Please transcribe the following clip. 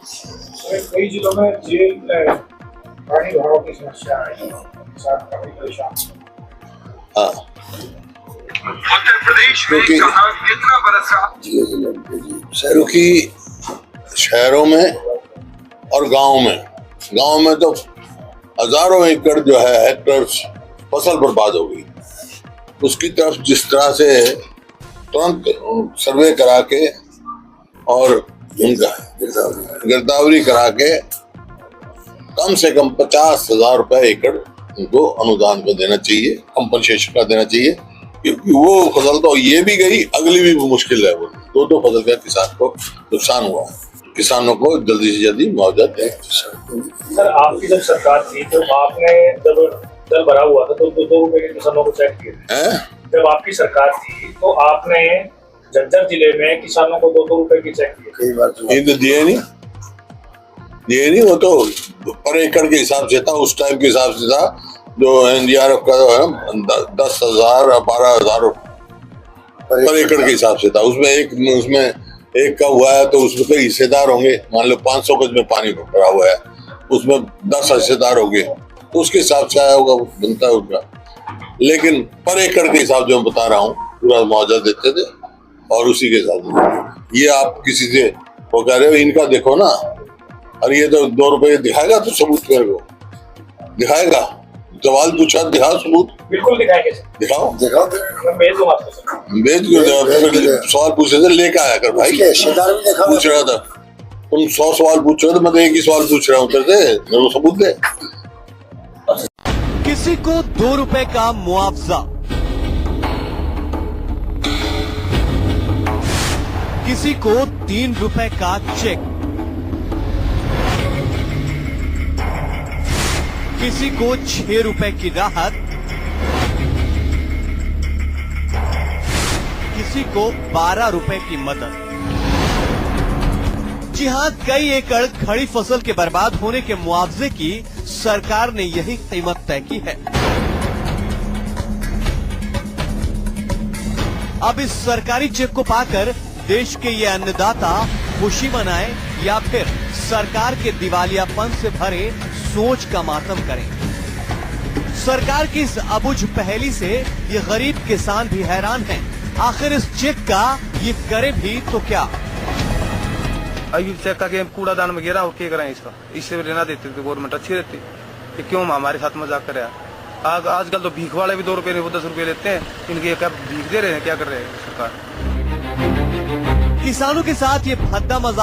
कई जिलों में जेल पानी भराव की समस्या है, किसान काफी परेशान। हाँ, उत्तर प्रदेश में कहा कितना बरसा। क्योंकि शहरों में और गांव में तो हजारों एकड़ जो है हेक्टर फसल बर्बाद हो गई। उसकी तरफ जिस तरह से तुरंत सर्वे करा के और उनका गिरदावरी करा के कम से कम 50,000 रुपए एकड़ उनको अनुदान को देना चाहिए, कंपनसेशन का देना चाहिए, क्योंकि वो फसल तो ये भी गई, अगली भी मुश्किल है। वो दो फसल का किसान को नुकसान हुआ। किसानों को जल्दी से जल्दी मुआवजा दें। सर, आपकी जब सरकार थी तो आपने जब जल भरा हुआ था तो 2 रुपए के किसानों को चेक किए थे। जब आपकी सरकार थी तो आपने झज्जर जिले में किसानों को 2 रुपए की चेक किए। ये तो दिए नहीं, वो तो पर एकड़ के हिसाब से था, उस टाइम के हिसाब से था। जो NDRF का है 10,000 12,000 पर एकड़ के हिसाब से था। उसमें एक का हुआ है तो उसमें कई हिस्सेदार होंगे। मान लो 500 गज में पानी भरा हुआ है, उसमें 10 हिस्सेदार होंगे, तो उसके हिसाब से आया होगा, बनता है उनका। लेकिन पर एकड़ के हिसाब जो मैं बता रहा हूँ, पूरा मुआवजा देते थे और उसी के साथ। ये आप किसी से वो कह रहे हो इनका देखो ना, अरे ये तो 2 रुपए दिखाएगा तो सबूत मेरे को दिखाएगा। सवाल पूछा, दिखाओ सबूत। बिल्कुल दिखाएंगे सर। दिखाओ। मैं भेज दूंगा आपको सर। भेज क्यों? सवाल पूछे थे, लेकर आया कर भाई। पूछ रहा था, तुम 100 सवाल पूछ रहे हो तो मैं तो एक ही सवाल पूछ रहा हूँ तेरे से, मेरे को सबूत दे। किसी को 2 रुपए का मुआवजा, किसी को 3 रुपए का चेक, किसी को 6 रुपए की राहत, किसी को 12 रुपए की मदद। जी हां, कई एकड़ खड़ी फसल के बर्बाद होने के मुआवजे की सरकार ने यही कीमत तय की है। अब इस सरकारी चेक को पाकर देश के ये अन्नदाता खुशी मनाएं या फिर सरकार के दिवालियापन से भरे सोच का मातम करें। सरकार की इस अबुझ पहेली से ये गरीब किसान भी हैरान हैं। आखिर इस चेक का ये करे भी तो क्या? अभी चेक का कूड़ादान में गिरा और क्या कराएं इसका? इससे लेना देते थे गवर्नमेंट अच्छी रहती। कि क्यों हमारे साथ मजाक करे? आजकल तो भीख वाले भी 2 रुपए नहीं 10 रुपए लेते हैं। इनके क्या भीख दे रहे हैं? क्या कर रहे हैं सरकार? किसानों के साथ ये भद्दा मजाक